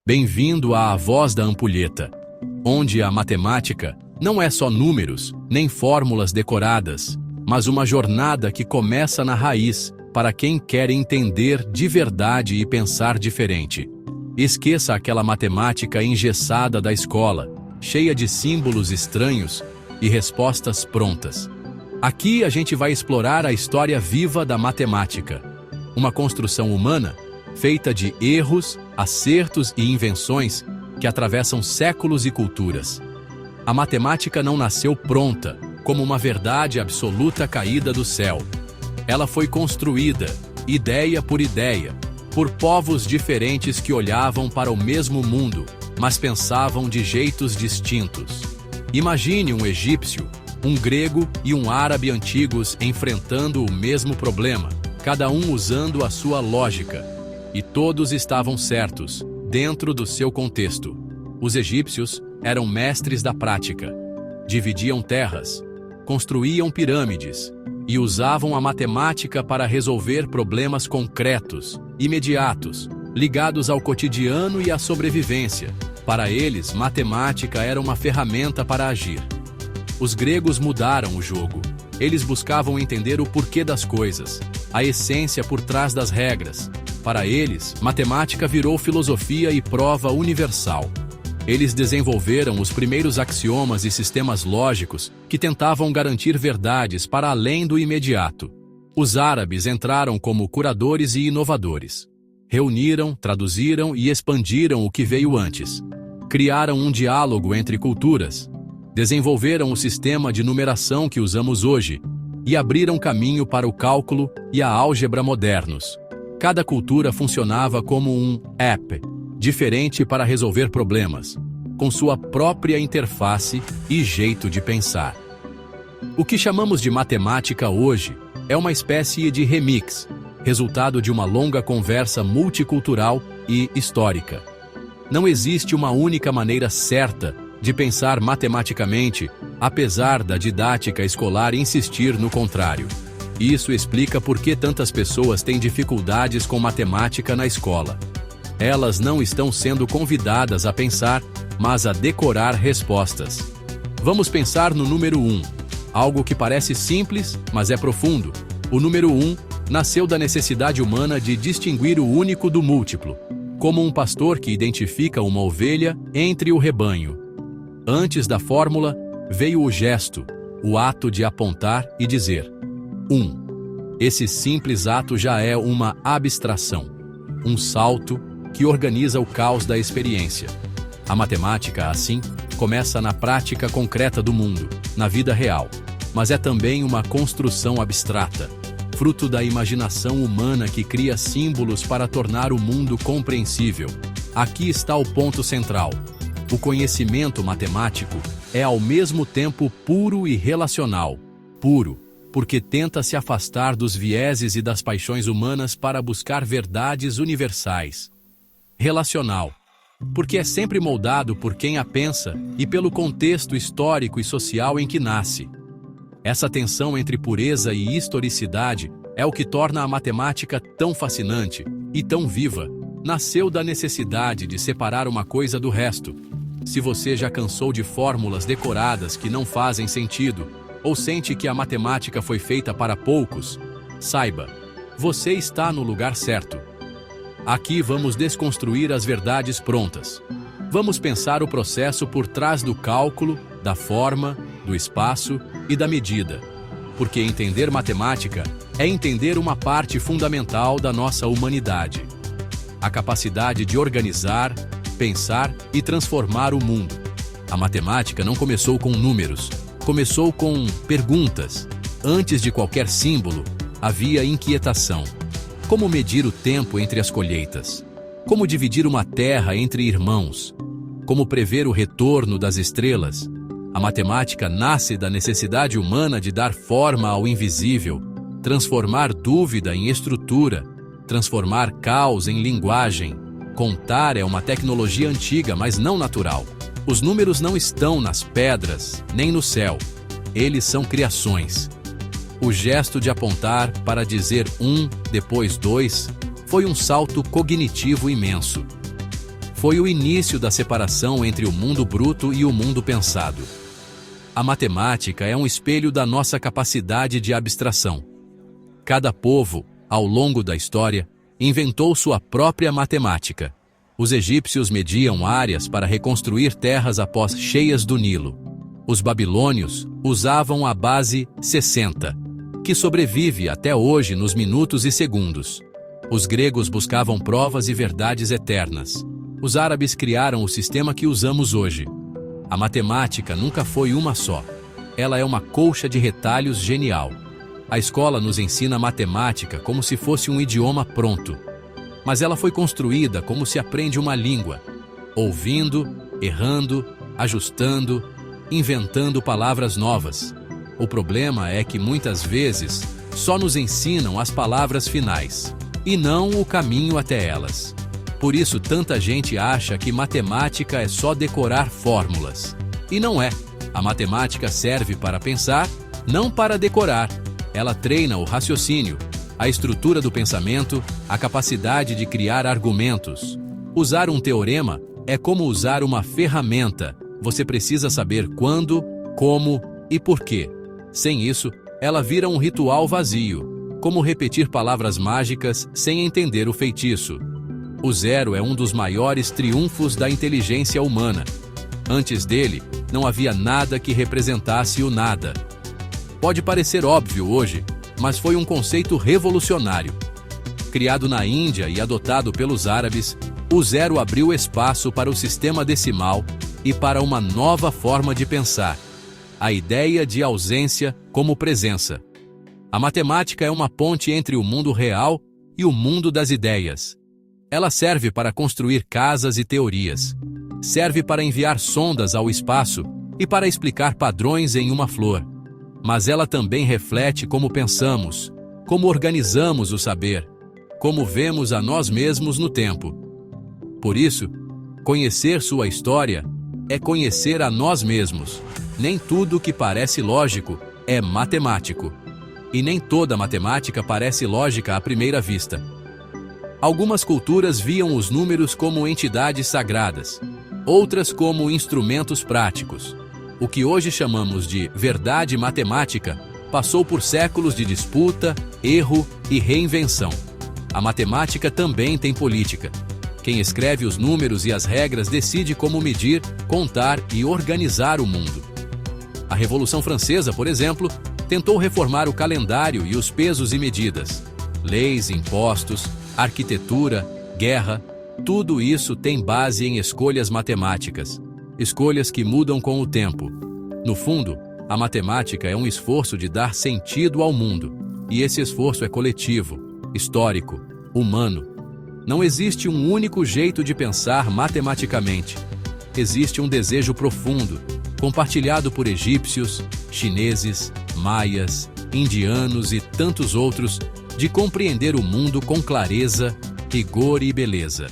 Bem-vindo à Voz da Ampulheta, onde a matemática não é só números, nem fórmulas decoradas, mas uma jornada que começa na raiz para quem quer entender de verdade e pensar diferente. Esqueça aquela matemática engessada da escola, cheia de símbolos estranhos e respostas prontas. Aqui a gente vai explorar a história viva da matemática, uma construção humana feita de erros, acertos e invenções que atravessam séculos e culturas. A matemática não nasceu pronta, como uma verdade absoluta caída do céu. Ela foi construída, ideia, por povos diferentes que olhavam para o mesmo mundo, mas pensavam de jeitos distintos. Imagine um egípcio, um grego e um árabe antigos enfrentando o mesmo problema, cada um usando a sua lógica. E todos estavam certos, dentro do seu contexto. Os egípcios eram mestres da prática. Dividiam terras, construíam pirâmides e usavam a matemática para resolver problemas concretos, imediatos, ligados ao cotidiano e à sobrevivência. Para eles, matemática era uma ferramenta para agir. Os gregos mudaram o jogo. Eles buscavam entender o porquê das coisas, a essência por trás das regras. Para eles, matemática virou filosofia e prova universal. Eles desenvolveram os primeiros axiomas e sistemas lógicos que tentavam garantir verdades para além do imediato. Os árabes entraram como curadores e inovadores. Reuniram, traduziram e expandiram o que veio antes. Criaram um diálogo entre culturas. Desenvolveram o sistema de numeração que usamos hoje e abriram caminho para o cálculo e a álgebra modernos. Cada cultura funcionava como um app, diferente para resolver problemas, com sua própria interface e jeito de pensar. O que chamamos de matemática hoje é uma espécie de remix, resultado de uma longa conversa multicultural e histórica. Não existe uma única maneira certa de pensar matematicamente, apesar da didática escolar insistir no contrário. Isso explica por que tantas pessoas têm dificuldades com matemática na escola. Elas não estão sendo convidadas a pensar, mas a decorar respostas. Vamos pensar no número 1, algo que parece simples, mas é profundo. O número 1 nasceu da necessidade humana de distinguir o único do múltiplo, como um pastor que identifica uma ovelha entre o rebanho. Antes da fórmula, veio o gesto, o ato de apontar e dizer 1. Esse simples ato já é uma abstração, um salto que organiza o caos da experiência. A matemática, assim, começa na prática concreta do mundo, na vida real, mas é também uma construção abstrata, fruto da imaginação humana que cria símbolos para tornar o mundo compreensível. Aqui está o ponto central. O conhecimento matemático é ao mesmo tempo puro e relacional. Puro, porque tenta se afastar dos vieses e das paixões humanas para buscar verdades universais. Relacional, porque é sempre moldado por quem a pensa e pelo contexto histórico e social em que nasce. Essa tensão entre pureza e historicidade é o que torna a matemática tão fascinante e tão viva. Nasceu da necessidade de separar uma coisa do resto. Se você já cansou de fórmulas decoradas que não fazem sentido, ou sente que a matemática foi feita para poucos, saiba, você está no lugar certo. Aqui vamos desconstruir as verdades prontas. Vamos pensar o processo por trás do cálculo, da forma, do espaço e da medida. Porque entender matemática é entender uma parte fundamental da nossa humanidade. A capacidade de organizar, pensar e transformar o mundo. A matemática não começou com números. Começou com perguntas. Antes de qualquer símbolo, havia inquietação. Como medir o tempo entre as colheitas? Como dividir uma terra entre irmãos? Como prever o retorno das estrelas? A matemática nasce da necessidade humana de dar forma ao invisível, transformar dúvida em estrutura, transformar caos em linguagem. Contar é uma tecnologia antiga, mas não natural. Os números não estão nas pedras, nem no céu. Eles são criações. O gesto de apontar para dizer 1, depois 2, foi um salto cognitivo imenso. foi o início da separação entre o mundo bruto e o mundo pensado. A matemática é um espelho da nossa capacidade de abstração. Cada povo, ao longo da história, inventou sua própria matemática. Os egípcios mediam áreas para reconstruir terras após cheias do Nilo. Os babilônios usavam a base 60, que sobrevive até hoje nos minutos e segundos. Os gregos buscavam provas e verdades eternas. Os árabes criaram o sistema que usamos hoje. A matemática nunca foi uma só. Ela é uma colcha de retalhos genial. A escola nos ensina matemática como se fosse um idioma pronto. Mas ela foi construída como se aprende uma língua, ouvindo, errando, ajustando, inventando palavras novas. O problema é que muitas vezes só nos ensinam as palavras finais, e não o caminho até elas. Por isso tanta gente acha que matemática é só decorar fórmulas. E não é. A matemática serve para pensar, não para decorar. Ela treina o raciocínio, a estrutura do pensamento, a capacidade de criar argumentos. Usar um teorema é como usar uma ferramenta. Você precisa saber quando, como e por quê. Sem isso, ela vira um ritual vazio, como repetir palavras mágicas sem entender o feitiço. O zero é um dos maiores triunfos da inteligência humana. Antes dele, não havia nada que representasse o nada. Pode parecer óbvio hoje, mas foi um conceito revolucionário. Criado na Índia e adotado pelos árabes, o zero abriu espaço para o sistema decimal e para uma nova forma de pensar, a ideia de ausência como presença. A matemática é uma ponte entre o mundo real e o mundo das ideias. Ela serve para construir casas e teorias. Serve para enviar sondas ao espaço e para explicar padrões em uma flor. Mas ela também reflete como pensamos, como organizamos o saber, como vemos a nós mesmos no tempo. Por isso, conhecer sua história é conhecer a nós mesmos. Nem tudo que parece lógico é matemático. E nem toda matemática parece lógica à primeira vista. Algumas culturas viam os números como entidades sagradas, outras como instrumentos práticos. O que hoje chamamos de verdade matemática passou por séculos de disputa, erro e reinvenção. A matemática também tem política. Quem escreve os números e as regras decide como medir, contar e organizar o mundo. A Revolução Francesa, por exemplo, tentou reformar o calendário e os pesos e medidas. Leis, impostos, arquitetura, guerra, tudo isso tem base em escolhas matemáticas. Escolhas que mudam com o tempo. No fundo, a matemática é um esforço de dar sentido ao mundo. E esse esforço é coletivo, histórico, humano. Não existe um único jeito de pensar matematicamente. Existe um desejo profundo, compartilhado por egípcios, chineses, maias, indianos e tantos outros, de compreender o mundo com clareza, rigor e beleza.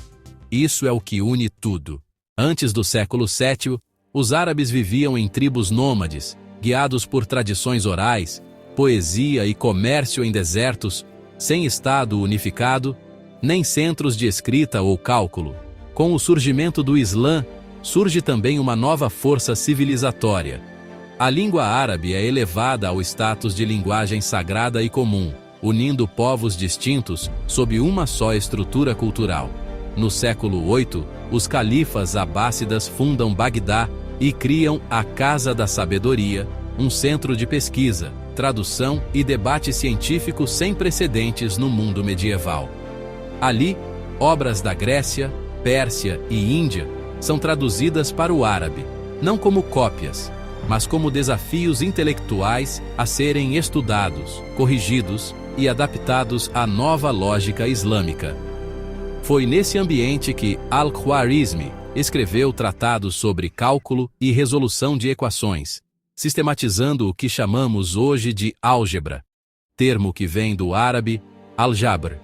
Isso é o que une tudo. Antes do século VII, os árabes viviam em tribos nômades, guiados por tradições orais, poesia e comércio em desertos, sem estado unificado, nem centros de escrita ou cálculo. Com o surgimento do Islã, surge também uma nova força civilizatória. A língua árabe é elevada ao status de linguagem sagrada e comum, unindo povos distintos sob uma só estrutura cultural. No século VIII, os califas abássidas fundam Bagdá e criam a Casa da Sabedoria, um centro de pesquisa, tradução e debate científico sem precedentes no mundo medieval. Ali, obras da Grécia, Pérsia e Índia são traduzidas para o árabe, não como cópias, mas como desafios intelectuais a serem estudados, corrigidos e adaptados à nova lógica islâmica. Foi nesse ambiente que Al-Khwarizmi escreveu tratados sobre cálculo e resolução de equações, sistematizando o que chamamos hoje de álgebra, termo que vem do árabe al-jabr.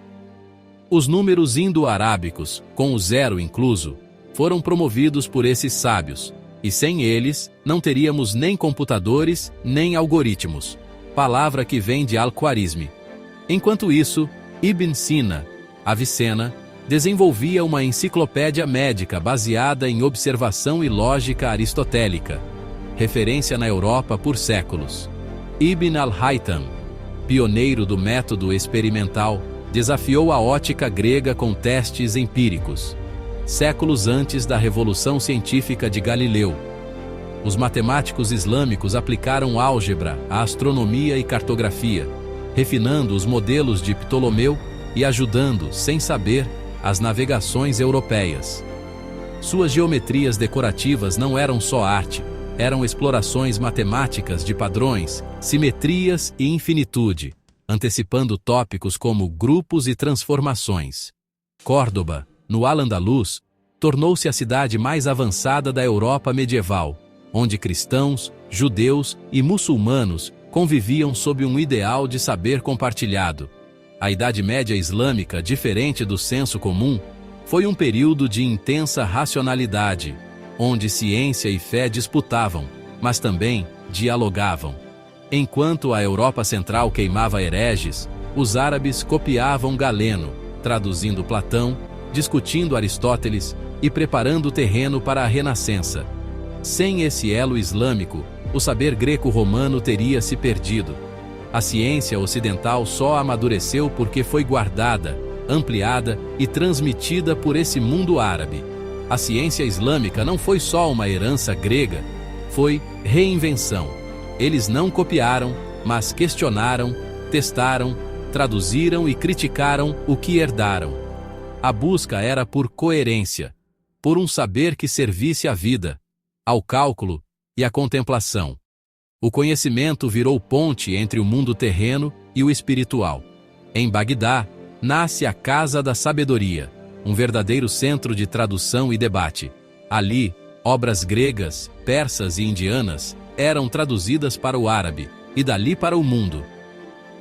Os números indo-arábicos, com o zero incluso, foram promovidos por esses sábios, e sem eles não teríamos nem computadores nem algoritmos, palavra que vem de Al-Khwarizmi. Enquanto isso, Ibn Sina, Avicena, desenvolvia uma enciclopédia médica baseada em observação e lógica aristotélica, referência na Europa por séculos. Ibn al-Haytham, pioneiro do método experimental, desafiou a ótica grega com testes empíricos. Séculos antes da Revolução Científica de Galileu, os matemáticos islâmicos aplicaram álgebra à astronomia e cartografia, refinando os modelos de Ptolomeu e ajudando, sem saber, as navegações europeias. Suas geometrias decorativas não eram só arte, eram explorações matemáticas de padrões, simetrias e infinitude, antecipando tópicos como grupos e transformações. Córdoba, no Al-Andalus, tornou-se a cidade mais avançada da Europa medieval, onde cristãos, judeus e muçulmanos conviviam sob um ideal de saber compartilhado. A Idade Média Islâmica, diferente do senso comum, foi um período de intensa racionalidade, onde ciência e fé disputavam, mas também dialogavam. Enquanto a Europa Central queimava hereges, os árabes copiavam Galeno, traduzindo Platão, discutindo Aristóteles e preparando o terreno para a Renascença. Sem esse elo islâmico, o saber greco-romano teria se perdido. A ciência ocidental só amadureceu porque foi guardada, ampliada e transmitida por esse mundo árabe. A ciência islâmica não foi só uma herança grega, foi reinvenção. Eles não copiaram, mas questionaram, testaram, traduziram e criticaram o que herdaram. A busca era por coerência, por um saber que servisse à vida, ao cálculo e à contemplação. O conhecimento virou ponte entre o mundo terreno e o espiritual. Em Bagdá, nasce a Casa da Sabedoria, um verdadeiro centro de tradução e debate. Ali, obras gregas, persas e indianas eram traduzidas para o árabe, e dali para o mundo.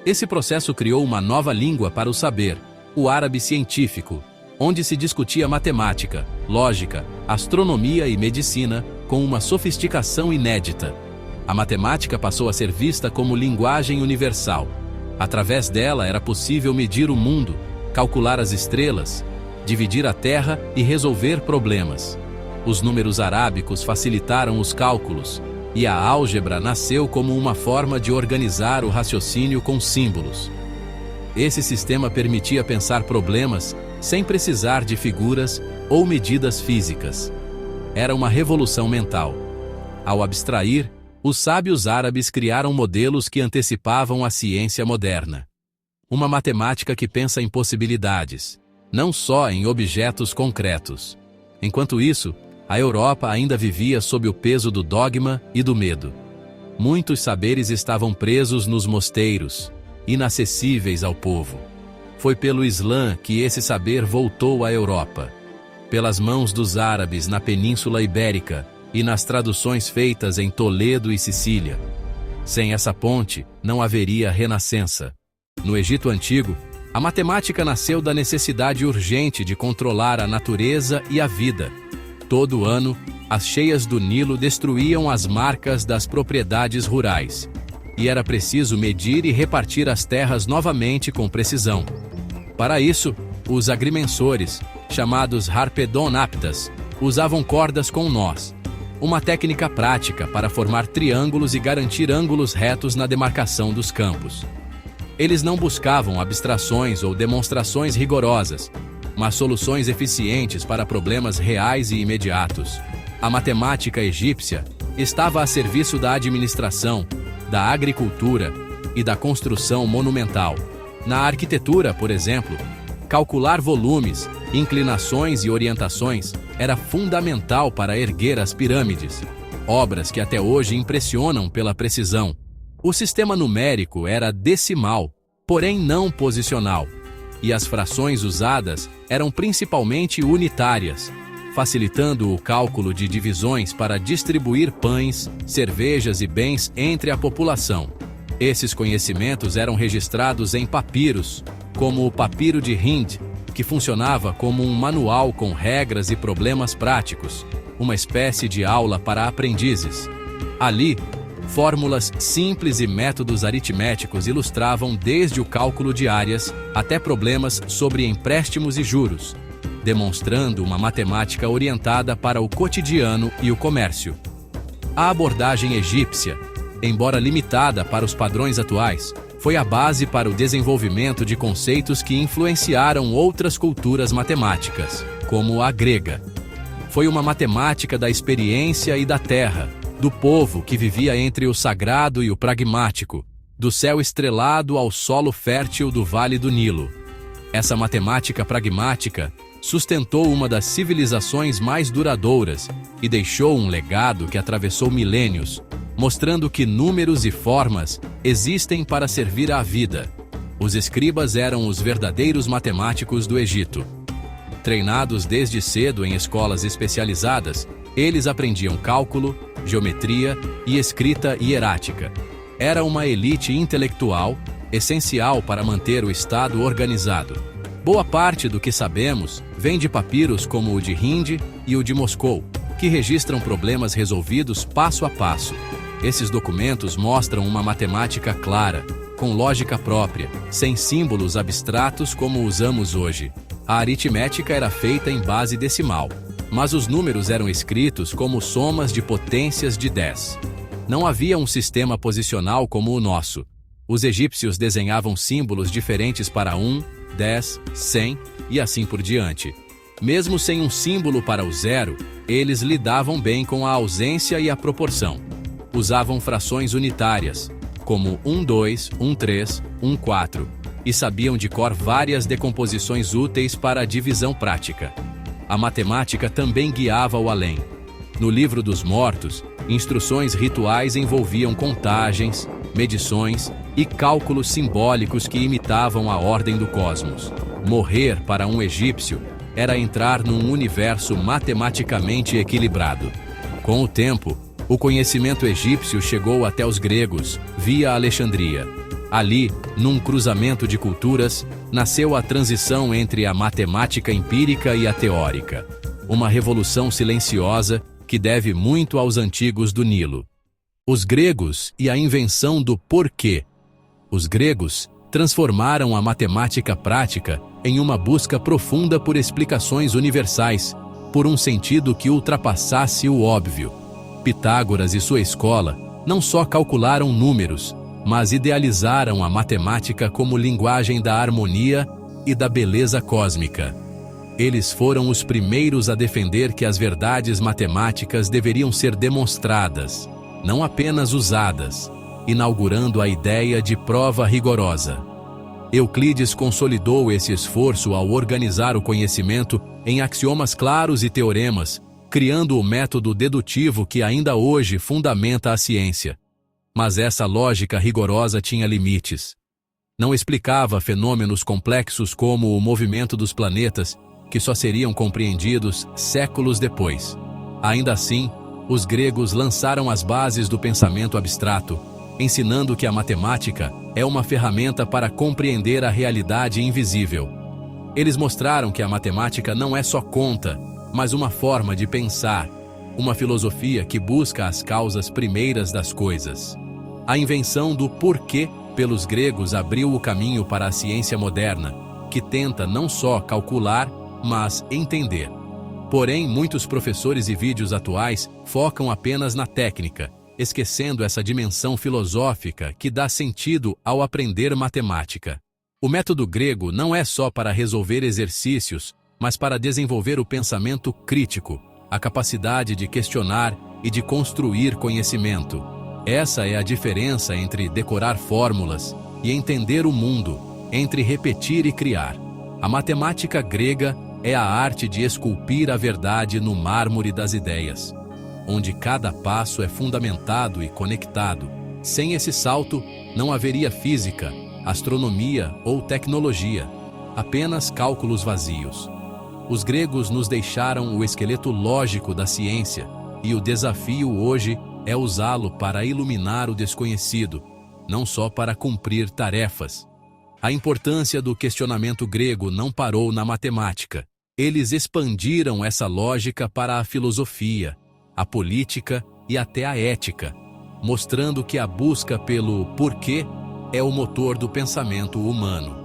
Esse processo criou uma nova língua para o saber, o árabe científico, onde se discutia matemática, lógica, astronomia e medicina com uma sofisticação inédita. A matemática passou a ser vista como linguagem universal. Através dela era possível medir o mundo, calcular as estrelas, dividir a Terra e resolver problemas. Os números arábicos facilitaram os cálculos, e a álgebra nasceu como uma forma de organizar o raciocínio com símbolos. Esse sistema permitia pensar problemas sem precisar de figuras ou medidas físicas. Era uma revolução mental. Ao abstrair, os sábios árabes criaram modelos que antecipavam a ciência moderna. Uma matemática que pensa em possibilidades, não só em objetos concretos. Enquanto isso, a Europa ainda vivia sob o peso do dogma e do medo. Muitos saberes estavam presos nos mosteiros, inacessíveis ao povo. Foi pelo Islã que esse saber voltou à Europa. Pelas mãos dos árabes na Península Ibérica e nas traduções feitas em Toledo e Sicília. Sem essa ponte, não haveria renascença. No Egito Antigo, a matemática nasceu da necessidade urgente de controlar a natureza e a vida. Todo ano, as cheias do Nilo destruíam as marcas das propriedades rurais, e era preciso medir e repartir as terras novamente com precisão. Para isso, os agrimensores, chamados harpedonaptas, usavam cordas com nós, uma técnica prática para formar triângulos e garantir ângulos retos na demarcação dos campos. Eles não buscavam abstrações ou demonstrações rigorosas, mas soluções eficientes para problemas reais e imediatos. A matemática egípcia estava a serviço da administração, da agricultura e da construção monumental. Na arquitetura, por exemplo, calcular volumes, inclinações e orientações era fundamental para erguer as pirâmides, obras que até hoje impressionam pela precisão. O sistema numérico era decimal, porém não posicional, e as frações usadas eram principalmente unitárias, facilitando o cálculo de divisões para distribuir pães, cervejas e bens entre a população. Esses conhecimentos eram registrados em papiros, como o Papiro de Hind, que funcionava como um manual com regras e problemas práticos, uma espécie de aula para aprendizes. Ali, fórmulas simples e métodos aritméticos ilustravam desde o cálculo de áreas até problemas sobre empréstimos e juros. demonstrando uma matemática orientada para o cotidiano e o comércio. A abordagem egípcia, embora limitada para os padrões atuais, foi a base para o desenvolvimento de conceitos que influenciaram outras culturas matemáticas, como a grega. Foi uma matemática da experiência e da terra, do povo que vivia entre o sagrado e o pragmático, do céu estrelado ao solo fértil do Vale do Nilo. Essa matemática pragmática sustentou uma das civilizações mais duradouras e deixou um legado que atravessou milênios, mostrando que números e formas existem para servir à vida. Os escribas eram os verdadeiros matemáticos do Egito. Treinados desde cedo em escolas especializadas, eles aprendiam cálculo, geometria e escrita hierática. Era uma elite intelectual, essencial para manter o Estado organizado. Boa parte do que sabemos vem de papiros como o de Hind e o de Moscou, que registram problemas resolvidos passo a passo. Esses documentos mostram uma matemática clara, com lógica própria, sem símbolos abstratos como usamos hoje. A aritmética era feita em base decimal, mas os números eram escritos como somas de potências de 10. Não havia um sistema posicional como o nosso. Os egípcios desenhavam símbolos diferentes para 1, 10, 100 e assim por diante. Mesmo sem um símbolo para o zero, eles lidavam bem com a ausência e a proporção. Usavam frações unitárias, como 1,2, 1,3, 1,4, e sabiam de cor várias decomposições úteis para a divisão prática. A matemática também guiava o além. No Livro dos Mortos, instruções rituais envolviam contagens, medições e cálculos simbólicos que imitavam a ordem do cosmos. Morrer para um egípcio era entrar num universo matematicamente equilibrado. Com o tempo, o conhecimento egípcio chegou até os gregos, via Alexandria. Ali, num cruzamento de culturas, nasceu a transição entre a matemática empírica e a teórica. Uma revolução silenciosa que deve muito aos antigos do Nilo. Os gregos e a invenção do porquê. Os gregos transformaram a matemática prática em uma busca profunda por explicações universais, por um sentido que ultrapassasse o óbvio. Pitágoras e sua escola não só calcularam números, mas idealizaram a matemática como linguagem da harmonia e da beleza cósmica. Eles foram os primeiros a defender que as verdades matemáticas deveriam ser demonstradas, não apenas usadas, inaugurando a ideia de prova rigorosa. Euclides consolidou esse esforço ao organizar o conhecimento em axiomas claros e teoremas, criando o método dedutivo que ainda hoje fundamenta a ciência. Mas essa lógica rigorosa tinha limites. Não explicava fenômenos complexos como o movimento dos planetas, que só seriam compreendidos séculos depois. Ainda assim, os gregos lançaram as bases do pensamento abstrato, ensinando que a matemática é uma ferramenta para compreender a realidade invisível. Eles mostraram que a matemática não é só conta, mas uma forma de pensar, uma filosofia que busca as causas primeiras das coisas. A invenção do porquê pelos gregos abriu o caminho para a ciência moderna, que tenta não só calcular, mas entender. Porém, muitos professores e vídeos atuais focam apenas na técnica, esquecendo essa dimensão filosófica que dá sentido ao aprender matemática. O método grego não é só para resolver exercícios, mas para desenvolver o pensamento crítico, a capacidade de questionar e de construir conhecimento. Essa é a diferença entre decorar fórmulas e entender o mundo, entre repetir e criar. A matemática grega é a arte de esculpir a verdade no mármore das ideias, onde cada passo é fundamentado e conectado. Sem esse salto, não haveria física, astronomia ou tecnologia, apenas cálculos vazios. Os gregos nos deixaram o esqueleto lógico da ciência, e o desafio hoje é usá-lo para iluminar o desconhecido, não só para cumprir tarefas. A importância do questionamento grego não parou na matemática. Eles expandiram essa lógica para a filosofia, a política e até a ética, mostrando que a busca pelo porquê é o motor do pensamento humano.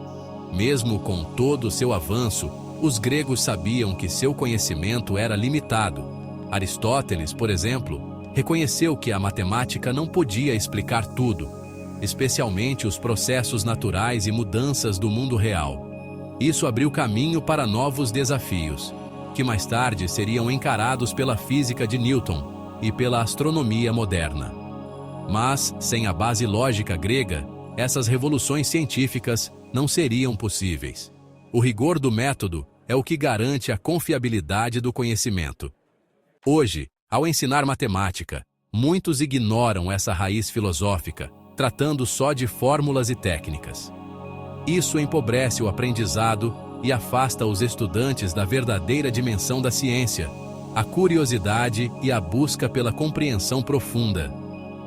Mesmo com todo o seu avanço, Os gregos sabiam que seu conhecimento era limitado. Aristóteles, por exemplo, reconheceu que a matemática não podia explicar tudo, especialmente os processos naturais e mudanças do mundo real. Isso abriu caminho para novos desafios, que mais tarde seriam encarados pela física de Newton e pela astronomia moderna. Mas, sem a base lógica grega, essas revoluções científicas não seriam possíveis. O rigor do método é o que garante a confiabilidade do conhecimento. Hoje, ao ensinar matemática, muitos ignoram essa raiz filosófica, tratando só de fórmulas e técnicas. Isso empobrece o aprendizado e afasta os estudantes da verdadeira dimensão da ciência, a curiosidade e a busca pela compreensão profunda.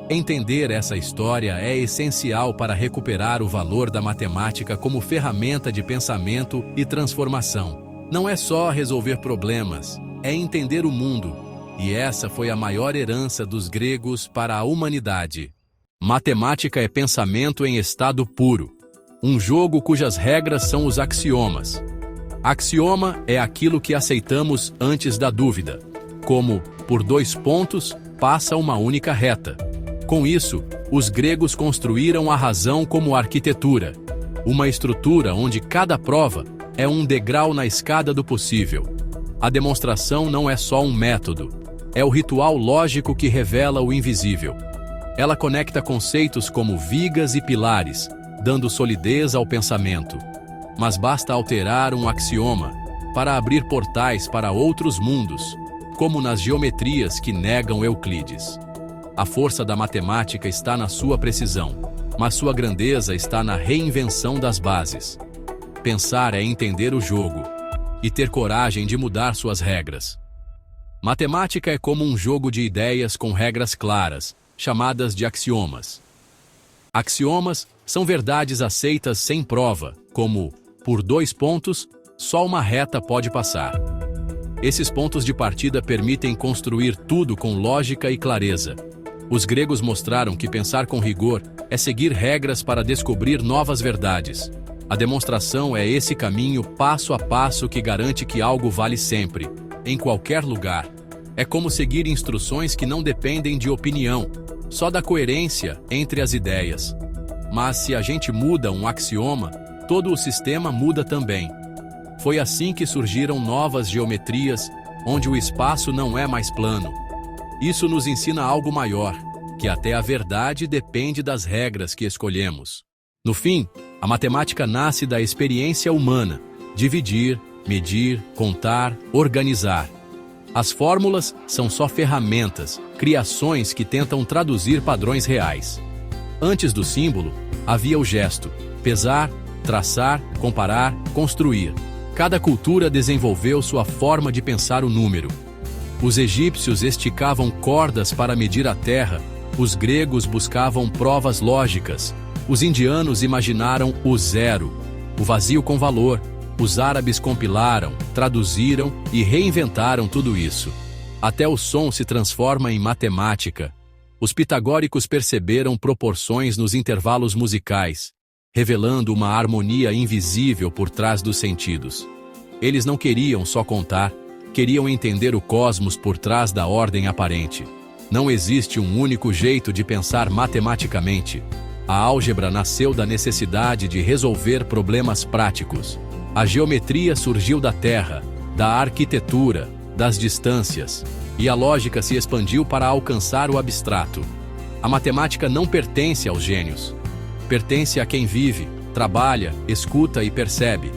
Entender essa história é essencial para recuperar o valor da matemática como ferramenta de pensamento e transformação. Não é só resolver problemas, é entender o mundo, e essa foi a maior herança dos gregos para a humanidade. Matemática é pensamento em estado puro, um jogo cujas regras são os axiomas. Axioma é aquilo que aceitamos antes da dúvida, como, por 2 pontos, passa uma única reta. Com isso, os gregos construíram a razão como arquitetura, uma estrutura onde cada prova é um degrau na escada do possível. A demonstração não é só um método, é o ritual lógico que revela o invisível. Ela conecta conceitos como vigas e pilares, dando solidez ao pensamento. Mas basta alterar um axioma para abrir portais para outros mundos, como nas geometrias que negam Euclides. A força da matemática está na sua precisão, mas sua grandeza está na reinvenção das bases. Pensar é entender o jogo e ter coragem de mudar suas regras. Matemática é como um jogo de ideias com regras claras, chamadas de axiomas. Axiomas são verdades aceitas sem prova, como, por 2 pontos, só uma reta pode passar. Esses pontos de partida permitem construir tudo com lógica e clareza. Os gregos mostraram que pensar com rigor é seguir regras para descobrir novas verdades. A demonstração é esse caminho passo a passo que garante que algo vale sempre, em qualquer lugar. É como seguir instruções que não dependem de opinião, só da coerência entre as ideias. Mas se a gente muda um axioma, todo o sistema muda também. Foi assim que surgiram novas geometrias, onde o espaço não é mais plano. Isso nos ensina algo maior, que até a verdade depende das regras que escolhemos. No fim, a matemática nasce da experiência humana: dividir, medir, contar, organizar. As fórmulas são só ferramentas, criações que tentam traduzir padrões reais. Antes do símbolo, havia o gesto: pesar, traçar, comparar, construir. Cada cultura desenvolveu sua forma de pensar o número. Os egípcios esticavam cordas para medir a terra, os gregos buscavam provas lógicas, os indianos imaginaram o zero, o vazio com valor, os árabes compilaram, traduziram e reinventaram tudo isso. Até o som se transforma em matemática. Os pitagóricos perceberam proporções nos intervalos musicais, revelando uma harmonia invisível por trás dos sentidos. Eles não queriam só contar, queriam entender o cosmos por trás da ordem aparente. Não existe um único jeito de pensar matematicamente. A álgebra nasceu da necessidade de resolver problemas práticos. A geometria surgiu da terra, da arquitetura, das distâncias, e a lógica se expandiu para alcançar o abstrato. A matemática não pertence aos gênios. Pertence a quem vive, trabalha, escuta e percebe.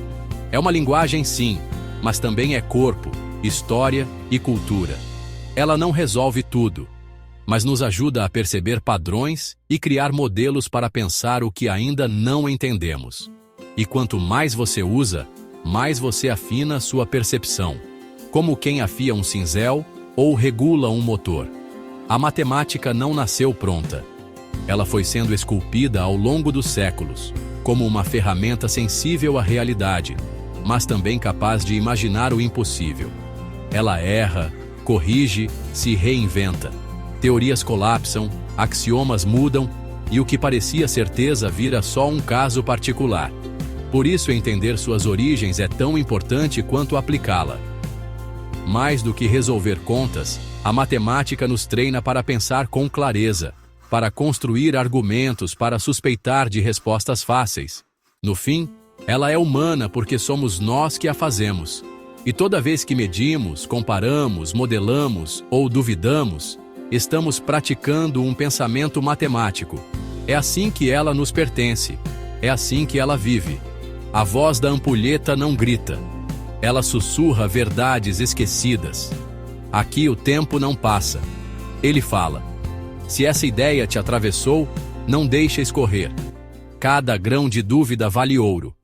É uma linguagem, sim, mas também é corpo, história e cultura. Ela não resolve tudo, mas nos ajuda a perceber padrões e criar modelos para pensar o que ainda não entendemos. E quanto mais você usa, mais você afina sua percepção, como quem afia um cinzel ou regula um motor. A matemática não nasceu pronta. Ela foi sendo esculpida ao longo dos séculos, como uma ferramenta sensível à realidade, mas também capaz de imaginar o impossível. Ela erra, corrige, se reinventa. Teorias colapsam, axiomas mudam, e o que parecia certeza vira só um caso particular. Por isso, entender suas origens é tão importante quanto aplicá-la. Mais do que resolver contas, a matemática nos treina para pensar com clareza, para construir argumentos, para suspeitar de respostas fáceis. No fim, ela é humana porque somos nós que a fazemos. E toda vez que medimos, comparamos, modelamos ou duvidamos, estamos praticando um pensamento matemático. É assim que ela nos pertence. É assim que ela vive. A voz da ampulheta não grita. Ela sussurra verdades esquecidas. Aqui o tempo não passa. Ele fala. Se essa ideia te atravessou, não deixa escorrer. Cada grão de dúvida vale ouro.